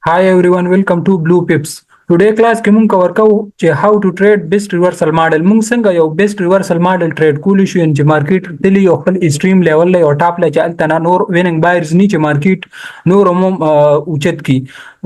Hi everyone, welcome to Blue Pips. Today class کې مونږ کور کوو چې how to trade best reversal model. مونږ څنګه یو best reversal model trade کولی شو چې مارکیټ تلی یو خپل extreme level له او ټاپ له چالت نه نور ویننګ بایرز نه چې مارکیټ نور هم اوچت کی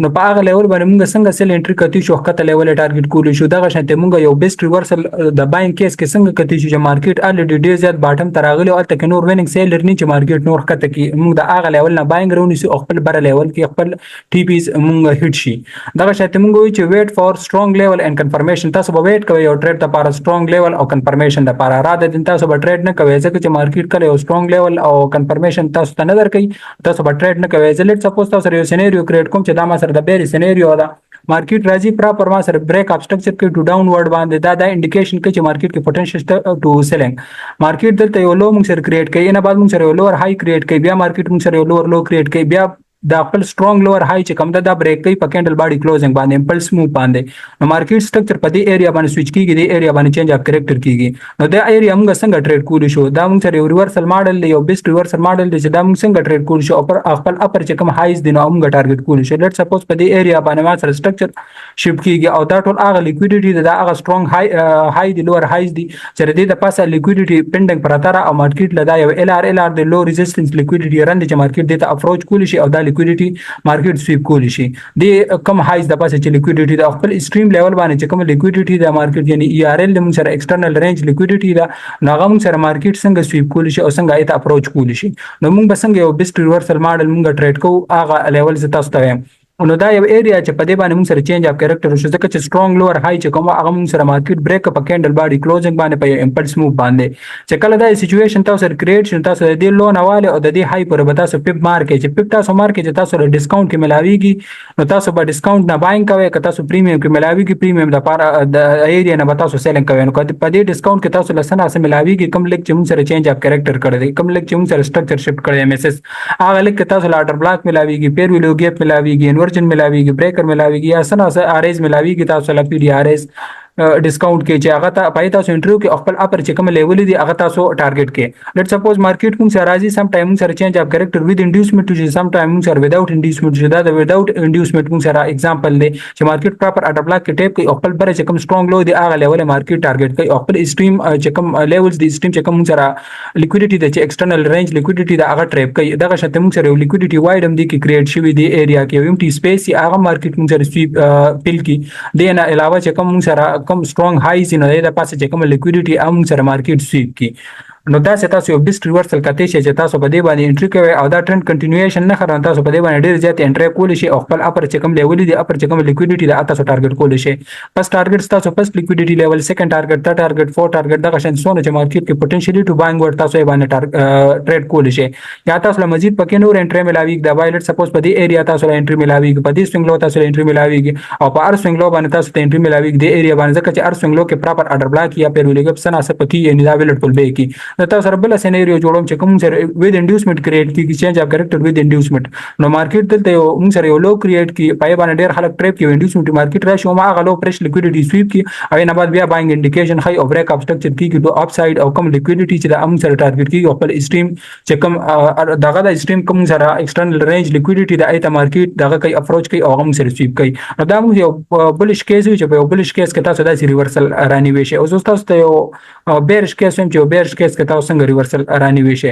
نو په هغه لیول باندې مونږ څنګه سیل انټری کتی شو خطه لیول ټارګټ کولی شو دغه شانته مونږ یو best reversal د باینګ کیس کې څنګه کتی شو چې مارکیټ الریډي ډیر زیات باټم تراغلی او تک نور ویننګ سیلر نه چې مارکیټ نور خطه کی مونږ د هغه لیول نه باینګ رونی سو خپل بر لیول کې خپل ټي پیز مونږ هټ شي دغه شانته مونږ وی چې ویټ فور strong level and confirmation تاسو به ویټ کوئ یو ټریډ لپاره strong level او confirmation لپاره را ده تاسو به ټریډ نه کوئ ځکه چې مارکیټ کله یو strong level او confirmation تاسو ته نه درکې تاسو به ټریډ نه کوئ لیټ سپوز تاسو یو سینریو کریټ کوم چې دا ما سره د بیری سینریو ده مارکیټ راځي پراپر ما سره بریک اپ سټرکچر کې ټو ډاونورډ باندې دا انډیکیشن کوي چې مارکیټ کې پوتنشل ټو سیلینګ مارکیټ دلته یو لو موږ سره کریټ کوي نه بعد موږ سره یو لوور های کریټ کوي بیا مارکیټ موږ سره یو لوور لو کریټ کوي بیا دا خپل سترونګ لوور های چې کوم دا بریک کوي په کینډل باډي کلوزینګ باندې امپلس موو باندې نو مارکیټ سټرکچر په دې ایریا باندې سویچ کیږي د ایریا باندې چینج اف کریکټر کیږي نو دا ایریا موږ څنګه ټریډ کولی شو دا موږ سره ریورسل ماډل یو بیسټ ریورسل ماډل دی چې دا موږ څنګه ټریډ کولی شو خپل اپر چې کوم هایز دی نو موږ ټارګټ کولی شو لیټ سپوز په دې ایریا باندې ما سره سټرکچر شیفټ کیږي او دا ټول هغه لیکویډیټي دا هغه سترونګ های دی لوور هایز دی چې د پاسه لیکویډیټي پینډنګ پراته را او مارکیټ لدا یو ال ار دی لو ریزिस्टنس لیکویډیټي رند چې مارکیټ د اپروچ کولی شي او دا لیکویډیټي مارکیټ سویپ کولی شي د کم هایز د پاسه چې لیکویډیټي د خپل ایکستریم لیول باندې چې کوم لیکویډیټي د مارکیټ یعنی ای ار ال موږ سره ایکسټرنل رینج لیکویډیټي دا نو هغه موږ سره مارکیټ څنګه سویپ کولی شي او څنګه ایت اپروچ کولی شي نو موږ به څنګه یو بیسټ ریورسل ماډل موږ ټریډ کوو هغه لیول ز تاسو ته نو دا یو ایریا چې په دې باندې موږ سره چینج اف کریکټر شو ځکه چې سترونګ لوور های چې کوم هغه موږ سره مارکیټ بریک اپ کینډل باډي کلوزینګ باندې په امپلس موو باندې چې کله دا سچويشن تاسو سره کریټ شون تاسو د دې لو نه والے او د دې های پر به تاسو پیپ مارکیټ چې پیپ تاسو مارکیټ چې تاسو له ډیسکاونټ کې ملاويږي نو تاسو به ډیسکاونټ نه باینګ کوئ که تاسو پریمیم کې ملاويږي پریمیم د لپاره د ایریا نه به تاسو سیلینګ کوئ نو په دې ډیسکاونټ کې تاسو لسنه سره ملاويږي کم لیک چې موږ سره چینج اف کریکټر کړی دی کم لیک چې موږ سره سټرکچر شفټ کړی ام اس اس هغه لیک تاسو لاټر بلاک ملاويږي پیر ویلو ګیپ ملاويږي انورجن ملاويږي بریکر ملاويږي یا سنا ار ایس ملاويږي تاسو لا پی ډی ار ایس ډیسکاونټ کې چې هغه ته پای تاسو انټریو کې خپل اپر چې کوم لیول دی هغه تاسو ټارګټ کې لیټ سپوز مارکیټ کوم سره راځي سم ټایم سره چینج اف کریکټر وذ انډیوسمنت چې سم ټایم سره وداوت انډیوسمنت دا د وداوت انډیوسمنت کوم سره ایگزامپل دی چې مارکیټ پراپر اډر بلاک کې ټیپ کوي خپل بر چې کوم سترونګ لو دی هغه لیول مارکیټ ټارګټ کوي خپل اسټریم چې کوم لیولز دی اسټریم چې کوم سره لیکویډیټي د چې ایکسټرنل رینج لیکویډیټي دا هغه ټریپ کوي دغه شته موږ سره لیکویډیټي وایډ هم دی کې کریټ شوی دی ایریا کې یم ټی سپیس هغه مارکیټ موږ سره سویپ فل کی دی نه علاوه چې کوم سره کوم سترونګ های نو د پاسه چې کوم لیکویډیټي ام سره مارکیټ سویپ کی نو دا چې تاسو یو بیسټ ریورسل کته چې تاسو په دې باندې انټری کوئ او دا ټرند کنټینیویشن نه خران تاسو په دې باندې ډیر زیات انټری کولی شي او خپل اپر چې کوم لیول دی اپر چې کوم لیکویډیټي دا تاسو ټارګټ کولی شي پس ټارګټ تاسو پس لیکویډیټي لیول سیکنډ ټارګټ ثird ټارګټ فور ټارګټ دا شان سونه چې مارکیټ کې پوتنشلی ټو باینګ ور تاسو یې باندې ټریډ کولی شي یا تاسو مزید پکې نور انټری ملاويږي دا وایلټ سپوز په دې ایریا تاسو انټری ملاويږي په دې سوینګ لو تاسو انټری ملاويږي او په ار سوینګ لو باندې تاسو انټری ملاويږي د ایریا باندې ځکه چې ار سوینګ لو کې پراپر اډر بلاک یا پیرولګ سنا سپکی یعنی دا ویلټ پل به کی تاسو سره بل سینریو جوړوم چې کوم سره وذ انډیوسمنت کریټ کی چینج اف کریکټر وذ انډیوسمنت نو مارکیټ دلته یو موږ سره یو لو کریټ کی پای باندې ډیر خلک ټریپ کی انډیوسمنت مارکیټ راشي او ما هغه لو پرش لیکویډیټي سویپ کی او نه بعد بیا باینګ انډیکیشن های او بریک اپ سټرکچر کی ټو اپ ساید او کوم لیکویډیټي چې د ام سره ټارګټ کی خپل اسټریم چې کوم دغه د اسټریم کوم سره ایکسټرنل رینج لیکویډیټي د ایت مارکیټ دغه کوي اپروچ کوي او هم سره سویپ کوي نو دا موږ یو بلش کیس چې په بلش کیس کې تاسو د ریورسل رانی وي شي او تاسو ته یو بیرش کیس هم چې بیرش کیس کې تاسو څنګه ریورسل رانی وي شي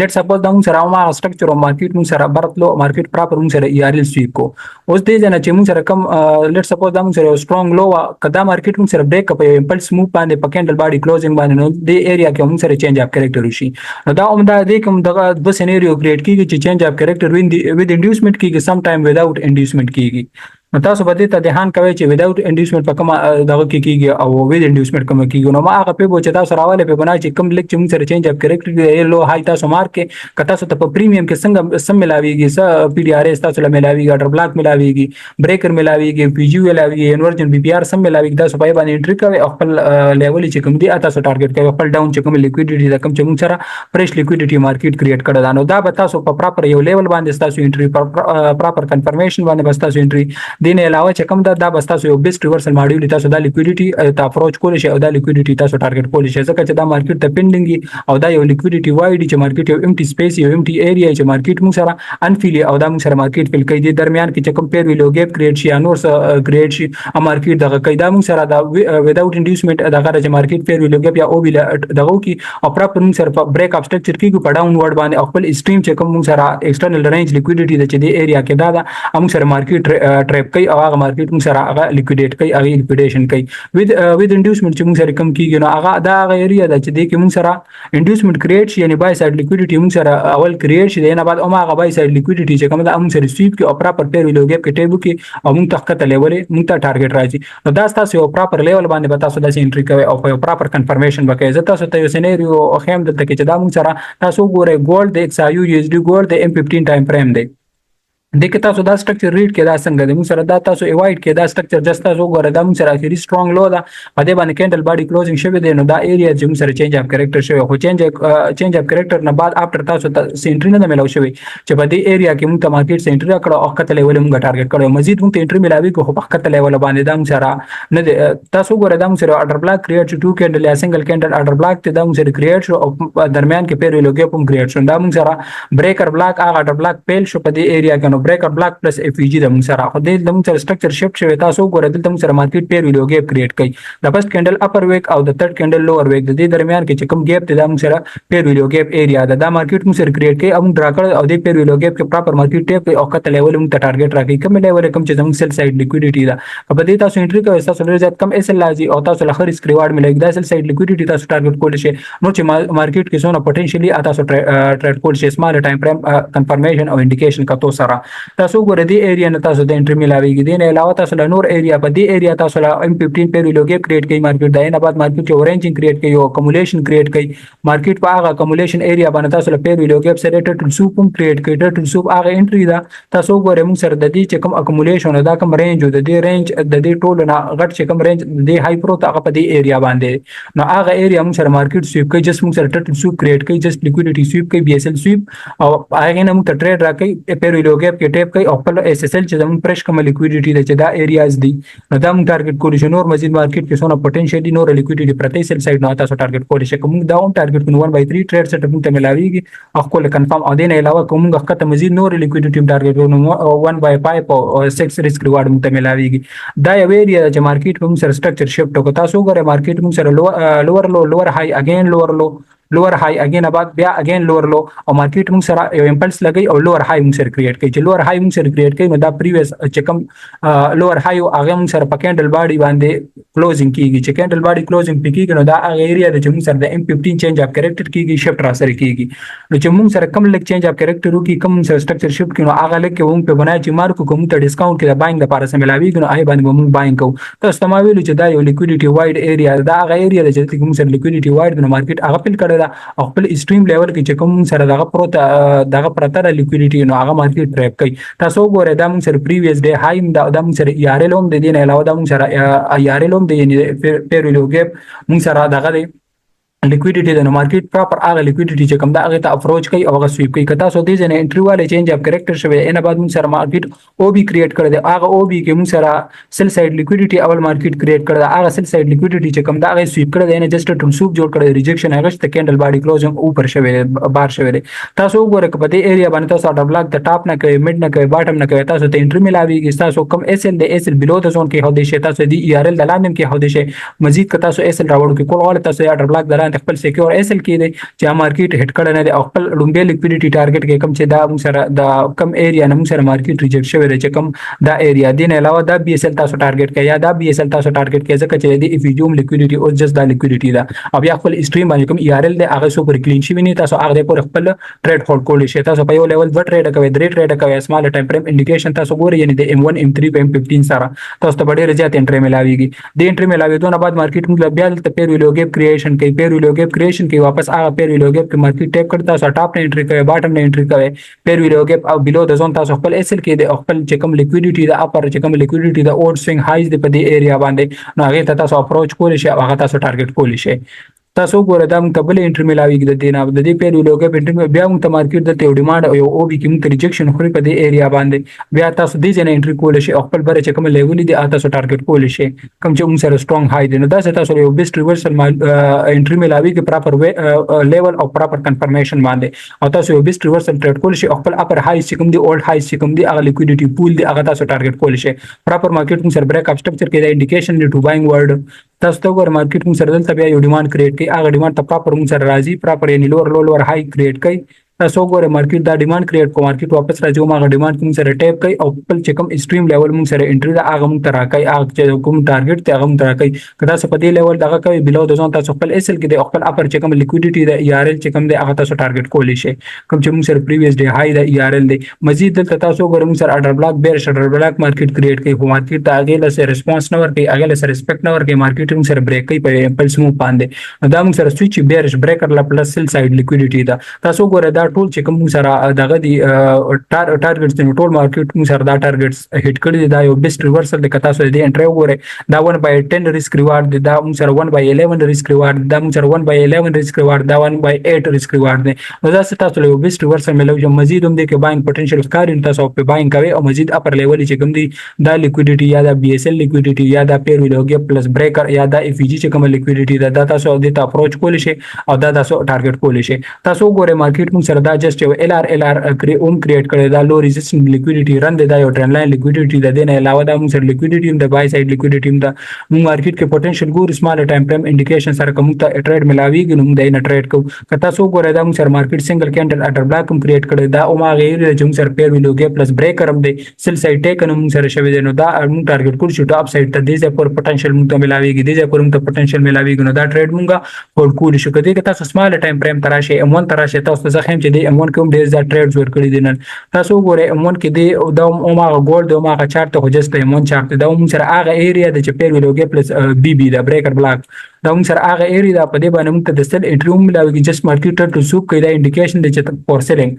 لیټ سپوز دا موږ سره ما سټرکچر او مارکیټ موږ سره برتلو مارکیټ پراپر موږ سره ای ار ال سویپ کو اوس دې ځنه چې موږ سره کم لیټ سپوز دا موږ سره سترونګ لو کدا مارکیټ موږ سره بریک اپ امپلس موو باندې په کینډل باډي کلوزینګ باندې نو دې ایریا کې موږ سره چینج اف کریکټر وشي نو دا عمده دې کوم دغه د سینریو کریټ کیږي چې چینج اف کریکټر وذ انډیوسمنت کیږي سم ټایم وداوت انډیوسمنت کیږي نو تاسو به دې ته ځان کوي چې وداوت انډیوسمنت په کومه دغه کې کیږي او وذ انډیوسمنت کومه کیږي نو ما هغه په بو چې تاسو راواله په بنا چې کوم لیک چې موږ سره چینج اف کریکټر دی لو هاي تاسو مارک کې کته تاسو ته په پریمیم کې څنګه سم ملاويږي س پی ډی ار اس تاسو له ملاويږي اډر بلاک ملاويږي بریکر ملاويږي پی جی ملاويږي انورجن بي پی ار سم ملاويږي تاسو په باندې انټری کوي خپل لیول چې کوم دی تاسو ټارګټ کوي خپل ډاون چې کوم لیکویډیټي دا کوم چې موږ سره فریش لیکویډیټي مارکیټ کریټ کړه دا نو دا به تاسو په پراپر یو لیول باندې تاسو انټری پراپر کنفرمیشن باندې بس تاسو انټری دین علاوه چې کوم دا بس تاسو یو بیسټ ریورسل ماډیول تاسو دا لیکویډیټي ته اپروچ کول شي او دا لیکویډیټي تاسو ټارګټ کول شي ځکه چې دا مارکیټ ته پینډینګ او دا یو لیکویډیټي وایډ چې مارکیټ یو امټي سپیس یو امټي ایریا چې مارکیټ موږ سره انفیلی او دا موږ سره مارکیټ فل کوي د درمیان کې چې کوم پیر ویلو ګیپ کریټ شي انور کریټ شي ا مارکیټ دغه قاعده موږ سره دا وداوت انډیوسمنت دغه چې مارکیټ پیر ویلو ګیپ یا او ویل دغه کې او پراپر موږ سره بریک اپ سټرکچر کیږي په ډاون ورډ باندې خپل اسټریم چې کوم موږ سره ایکسټرنل رینج لیکویډیټي د چې دی ایریا کې دا موږ سره مارکیټ ټریپ کوي او هغه مارکیټ موږ سره هغه لیکویډیټ کوي هغه لیکویډیشن کوي with inducement چې موږ سره کم کیږي نو هغه دا هغه ایریا ده چې دی کې موږ سره inducement کریټ شي یعنی بای سایډ لیکویډیټي موږ سره اول کریټ شي نه بعد او هغه بای سایډ لیکویډیټي چې کوم دا موږ سره سویپ کې او پراپر پیر ویلو ګیپ کې ټیبو کې او موږ تخته لیول موږ ته ټارګټ راځي نو دا تاسو یو پراپر لیول باندې به تاسو د انټری کوي او یو پراپر کنفرمیشن وکړي زه تاسو ته یو سینریو خیم دلته کې چې دا موږ سره تاسو ګورئ ګولډ د XIU USD ګولډ د M15 ټایم فریم دی د کې تاسو دا سټرکچر ریډ کې دا څنګه د موږ سره دا تاسو ایوایډ کې دا سټرکچر جست تاسو ګوره دا موږ سره اخیری سترونګ لو دا په دې باندې کینډل باډي کلوزینګ شوی دی نو دا ایریا چې موږ سره چینج اف کریکټر شوی خو چینج اف کریکټر نه بعد افټر تاسو ته سنټری نه ملو شوی چې په دې ایریا کې موږ ته مارکیټ سنټری کړو او کته لیول موږ ټارګټ کړو مزید موږ ته انټری ملاوي کو په کته لیول باندې دا موږ سره نه تاسو ګوره دا موږ سره اورډر بلاک کریټ شو 2 کینډل یا سنگل کینډل اورډر بلاک ته دا موږ سره کریټ شو او درمیان کې پیر ویلو کې هم کریټ شو دا موږ سره بریکر بلاک هغه اورډر بلاک پیل شو په دې ایریا کې نو بریکر بلاک پلس FEG د موږ سره خو د موږ سره سټرکچر شفت شوی تاسو ګورئ دلته موږ سره مارکیټ پیر ویلو ګیپ کریټ کوي د فرست کینډل اپر ویک او د تھرد کینډل لوور ویک د دې درمیان کې چې کوم ګیپ دی دا موږ سره پیر ویلو ګیپ ایریا دا مارکیټ موږ سره کریټ کوي او موږ ډرا کړ او د پیر ویلو ګیپ کې پراپر مارکیټ ټیپ کوي او کته لیول موږ ته ټارګټ راکړي کوم لیول کوم چې موږ سیل سایډ لیکویډیټي دا په دې تاسو انټری کوئ تاسو ډیر زیات کم SL لازم او تاسو لخر ریسک ریوارډ ملي دا سیل سایډ لیکویډیټي تاسو ټارګټ کول شي نو چې مارکیټ کې څونه پوتنشلی تاسو ټریډ کول شي سمال ټایم فریم کنفرمیشن او انډیکیشن کا تو سره تاسو ګورئ د ایریا نه تاسو د انټری ملاويږي دین علاوه تاسو له نور ایریا په دې ایریا تاسو له M15 پیر ویلو ګیپ کریټ کوي مارکیټ دا نه بعد مارکیټ کې اورنجینګ کریټ کوي او اکومولیشن کریټ کوي مارکیټ په هغه اکومولیشن ایریا باندې تاسو له پیر ویلو ګیپ سره ټټل سوپ هم کریټ کوي ټټل سوپ هغه انټری دا تاسو ګورئ موږ سره د دې چې کوم اکومولیشن دا کوم رینج د دې رینج د دې ټول نه غټ چې کوم رینج د دې هاي پروت هغه په دې ایریا باندې نو هغه ایریا موږ سره مارکیټ سویپ کوي جست موږ سره ټټل سوپ کریټ کوي جست لیکویډیټي سویپ کوي BSL سویپ او هغه نه موږ ته ټریډ راکړي پیر ویلو ګیپ کې ټیپ کوي او خپل SSL چې زموږ پرش کوم لیکویډیټي د چې دا ایریاز دي نو دا موږ ټارګټ کولی شو نور مزید مارکیټ کې څونه پوتنشلی نور لیکویډیټي پرته سیل سایډ نه تاسو ټارګټ کولی شئ کوم دا هم ټارګټ کو 1/3 ټریډ سیټ موږ ته ملاويږي او خپل کنفرم او دین علاوه کوم غوښته مزید نور لیکویډیټي ټارګټ کو 1/5 او 6 ریسک ریوارډ موږ ته ملاويږي دا یو ایریا چې مارکیټ موږ سره سټرکچر شفت کو تاسو ګورئ مارکیټ موږ سره لوور هاي اگین لوور هاي اگین بعد بیا اگین لوور لو او مارکیټ موږ سره یو امپلس لګي او لوور هاي موږ سره کریټ کوي چې لوور هاي موږ سره کریټ کوي نو دا پریویس چې کوم لوور هاي او هغه موږ سره په کینډل باډي باندې کلوزینګ کیږي چې کینډل باډي کلوزینګ پکېږي نو دا هغه ایریا د چې موږ سره د M15 چینج اف کریکټر کیږي شفت را سره کیږي نو چې موږ سره کم لیک چینج اف کریکټر وکي کم سره سټرکچر شفت کینو هغه لیک موږ په بنای چې مارکو کوم ته ډیسکاونټ کې د باینګ لپاره سم ملاويږي نو هغه باندې موږ باینګ کوو تاسو ته ما ویلو چې دا یو لیکویډیټي وایډ ایریا دا هغه ایریا چې موږ سره لیکویډیټي وایډ نو مارکیټ هغه فل کړی دا او خپل اسټریم لیول کې چې کوم سره دغه پروت دغه پرتر لیکویډیټي نو هغه مارکیټ ټریپ کوي تاسو ګورئ دا موږ سره پریویس ډے هاي دا موږ سره ERL هم د دې نه علاوه دا موږ سره ERL هم د پیر ویلو ګیپ موږ سره دغه لیکویډیټي د مارکیټ پراپر هغه لیکویډیټي چې کوم دا هغه ته اپروچ کوي او هغه سویپ کوي کته سو دې نه انټری والے چینج اف کریکټر شوی ان بعد موږ سره مارکیټ او بي کریټ کړی دی هغه او بي کې موږ سره سیل سایډ لیکویډیټي اول مارکیټ کریټ کړی دا هغه سیل سایډ لیکویډیټي چې کوم دا هغه سویپ کړی دی نه جست ټول سوپ جوړ کړی ریجیکشن هغه ته کینډل باډي کلوزینګ اوپر شوی بار شوی دی تاسو وګورئ په دې ایریا باندې تاسو اورډر بلاک د ټاپ نه کوي میډ نه کوي باټم نه کوي تاسو ته انټری ملاويږي تاسو کم SL د SL بلو د زون کې هو دی شي تاسو دی ERL د لاندې کې هو دی شي مزید که تاسو SL راوړو کې کول غواړئ تاسو اورډر بلاک دران خپل سکیور SL کې دی چې مارکیټ هټ کړه نه دی او خپل لومبه لیکویډیټي ټارګټ کې کم چې دا موږ سره د کم ایریا نه موږ سره مارکیټ ریجیکټ شوی دی چې کم دا ایریا دین علاوه دا BSL تاسو ټارګټ کې یا دا BSL تاسو ټارګټ کې ځکه چې دی FEG لیکویډیټي او جست دا لیکویډیټي دا او بیا خپل اسټریم باندې کوم ERL دی هغه سوپر کلین شي ویني تاسو هغه پر خپل ټریډ هولډ کولی شئ تاسو په یو لیول 2 ټریډ کوي 3 ټریډ کوي سمال ټایم فریم انډیکیشن تاسو ګورئ یعنی د M1 M3 په M15 سره تاسو ته ډېر زیات انټری ملاويږي د انټری ملاوي دونه بعد مارکیټ موږ بیا د پیر ویلو ګیپ کریشن کوي پیر ویلو ګیپ کریشن کوي واپس هغه پیر ویلو ګیپ کې مارکیټ ټیپ کړتا تاسو ټاپ نه انټری کوي باټم نه انټری کوي پیر ویلو ګیپ او بلو د زون تاسو خپل SL کې د خپل چې کوم لیکویډیټي د اپر چې کوم لیکویډیټي د اورډ سوینګ هایز د په دې ایریا باندې نو هغه ته تاسو اپروچ کولی شئ او هغه تاسو ټارګټ کولی شئ تاسو ګوره دا موږ ته بل انټری ملاویږي د دې نه د دې پیر ویلو کې انټری بیا موږ ته مارکیټ د یو ډیماند او یو او بي کې موږ ته ریجکشن خوري په دې ایریا باندې بیا تاسو دې ځنه انټری کول شي خپل بره چې کوم لیول دي تاسو ټارګټ کول شي کوم چې موږ سره سترونګ هاي دي نو دا تاسو یو بیسټ ریورسل انټری ملاویږي پراپر لیول او پراپر کنفرمیشن باندې او تاسو یو بیسټ ریورسل ټریډ کول شي خپل اپر هاي چې کوم دي اولډ هاي چې کوم دي هغه لیکویډیټي پول دي هغه تاسو ټارګټ کول شي پراپر مارکیټ موږ سره بریک اپ سټرکچر کې دا انډیکیشن دی ټو باینګ ورډ تاسو ته ور مارکیټ موږ سره دلته بیا یو ډیماند کریټ کوي هغه ډیماند ته پراپر موږ سره راځي پراپر یعنی لور هاي کریټ کوي تاسو ګوره مارکیټ دا ډیماند کریټ کو مارکیټ واپس راځي ما ډیماند کوم سره ټیپ کوي او خپل چې کوم ایکستریم لیول موږ سره انټری دا هغه موږ ترا کوي هغه چې کوم ټارګټ ته هغه موږ ترا کوي کدا څه په دې لیول دغه کوي بلو د ځون تاسو خپل اسل کې د خپل اپر چې کوم لیکویډیټي د ای ار ال چې کوم دی هغه تاسو ټارګټ کولی شي کوم چې موږ سره پریویس ډے هاي د ای ار ال دی مزید دلته تاسو ګوره موږ سره اډر بلاک بیر شډر بلاک مارکیټ کریټ کوي خو مارکیټ ته هغه له ریسپانس نه ورکوي هغه له ریسپیکټ نه ورکوي مارکیټ موږ سره بریک کوي په امپلس موو باندې دا موږ سره سویچ بیرش بریکر لا پلس سیل ساید لیکویډیټي دا تاسو ګوره دا ټول چې کوم موږ سره دغه دی ټارګټس د ټول مارکیټ موږ سره دا ټارګټس هټ کړی دا یو بیسټ ریورسل د کتا سره دی انټری وګوره دا 1/10 ریسک ریوارډ دی دا موږ سره 1/11 ریسک ریوارډ دا موږ سره 1/11 ریسک ریوارډ دا 1/8 ریسک ریوارډ دی نو دا ست تاسو له بیسټ ریورسل ملو چې مزید هم دی کې باینګ پوتنشل ښکاري تاسو په باینګ کوي او مزید اپر لیول چې کوم دی دا لیکویډیټي یا دا بي اس ال لیکویډیټي یا دا پیر ویلوګي پلس بریکر یا دا اف جی چې کوم لیکویډیټي دا تاسو د اپروچ کول شي او دا تاسو ټارګټ کول شي تاسو ګوره مارکیټ موږ سره دا جست یو ال ار کریټ کړی دا لو ریزिस्टेंट لیکویډیټي رن دی دا یو ټرند لاین لیکویډیټي د دې نه علاوه دا موږ سره لیکویډیټي هم د بای سایډ لیکویډیټي هم دا موږ مارکیټ کې پوتنشل ګور سمال ټایم فریم انډیکیشن سره کوم ته ټریډ ملاویږي نو موږ دا نه ټریډ کوو کته سو ګوره دا موږ سره مارکیټ سنگل کینډل اډر بلاک هم کریټ کړی دا او ما غیر چې موږ سره پیر ویلوګي پلس بریکر هم دی سیل سایډ ټیک نو موږ سره شوی دی نو دا موږ ټارګټ کول شو ټاپ سایډ ته دې ځای پر پوتنشل موږ ته ملاویږي دې ځای پر موږ ته پوتنشل ملاویږي نو دا ټریډ موږ هولډ کول شو کته کته سمال ټایم فریم تراشه M1 تراشه تاسو ځکه هم چې دی M1 کوم ډیر ځا ټریډز ور کړی دي نن تاسو ګوره M1 کې دی او دا اوماغه ګولډ او اوماغه چارت خو جست M1 چارت دا موږ سره هغه ایریا د چې پیر ویلوګي پلس بي بي دا بریکر بلاک دا موږ سره هغه ایریا دا په دې باندې موږ ته د سل انټری ملاویږي جست مارکیټ ټر سوپ کوي دا انډیکیشن دی چې فور سیلینګ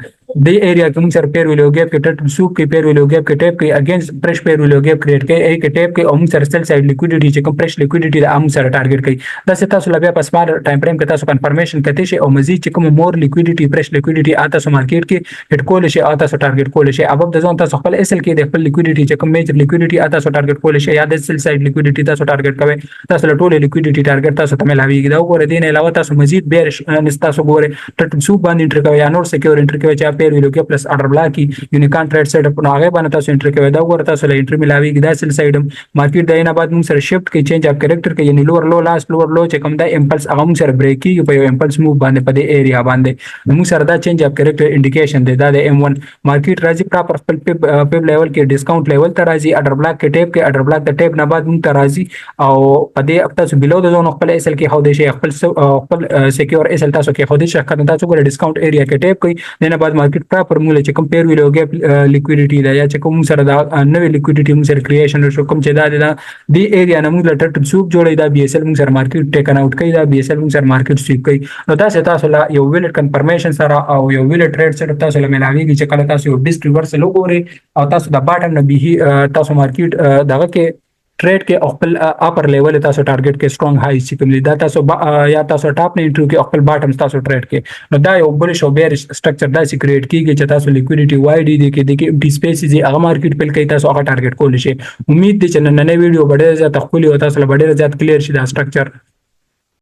دې ایریا کې موږ سره پیر ویلوګي کې ټر سوپ کې پیر ویلوګي کې ټیپ کې اگینست پرش پیر ویلوګي کریټ کې ای کې ټیپ کې او موږ سره سل سایډ لیکویډیټي چې کوم پرش لیکویډیټي دا موږ سره ټارګټ کوي دا ست تاسو لبیا په سمار ټایم فریم کې تاسو کنفرمیشن کته شي او مزید چې کوم مور لیکویډیټي پرش لیکویډیټي آتا سو مارکیټ کې هټ کول شي آتا سو ټارګټ کول شي ابو د ځون تاسو خپل اسل کې د خپل لیکویډیټي چې کوم میجر لیکویډیټي آتا سو ټارګټ کول شي یا د سل سایډ لیکویډیټي تاسو ټارګټ کوي تاسو له ټول لیکویډیټي ټارګټ تاسو ته ملاویږي دا وګوره دین علاوه تاسو مزید بیرش تاسو ګوره ټټ سو باندې انټر کوي یا نور سکیور انټر کوي چې پیر ویلوګي پلس اډر بلاک یونیکان ټریډ سیټ اپ نو هغه باندې تاسو انټر کوي دا وګوره تاسو له انټر ملاویږي دا سل سایډ مارکیټ د نه بعد موږ سره شفت کوي چینج اپ کریکټر کوي یعنی لور لو لاست لور لو چې کوم دا امپلس هغه موږ سره بریک کیږي په یو امپلس موو باندې په دې ایریا باندې موږ سره دا چینج اپ کریکټر انډیکیشن دی دا د M1 مارکیټ راځي پراپر خپل پیپ لیول کې ډیسکاونټ لیول ته راځي اډر بلاک کې ټیپ کې اډر بلاک د ټیپ نه بعد موږ ته راځي او په دې تاسو بلو د زون خپل اسل کې خو دې شي خپل سکیور اسل تاسو کې خو دې شي کنه تاسو ګور ډیسکاونټ ایریا کې ټیپ کوي نه بعد مارکیټ پراپر موږ چې کوم پیر ویلوګي لیکویډیټي دا یا چې کوم سره دا نوې لیکویډیټي موږ سره کریشن شو کوم چې دا د ایریا نه موږ لټ سوپ جوړي دا بي اس ال موږ سره مارکیټ ټیکن اوټ کوي دا بي اس ال موږ سره مارکیټ سویپ کوي نو دا تاسو لا یو ویلټ کنفرمیشن سره او یو ویلټ ټریډ سره تاسو له ملاویږي چې کله تاسو یو بیسټ ریورسل وګورئ او تاسو د باټم نه به تاسو مارکیټ دغه کې ټریډ کې خپل اپر لیول تاسو ټارګټ کې سترونګ هاي چې کوم دا تاسو یا تاسو ټاپ نه انټرو کې خپل باټم تاسو ټریډ کې نو دا یو بلش او بیرش سټرکچر دا سی کریټ کیږي چې تاسو لیکویډیټي وای ډي کې د کې ډي سپیس دي هغه مارکیټ په کې تاسو هغه ټارګټ کول شي امید دي چې نن نه ویډیو ډېر زیات خپل او تاسو له ډېر زیات کلیر شي دا سټرکچر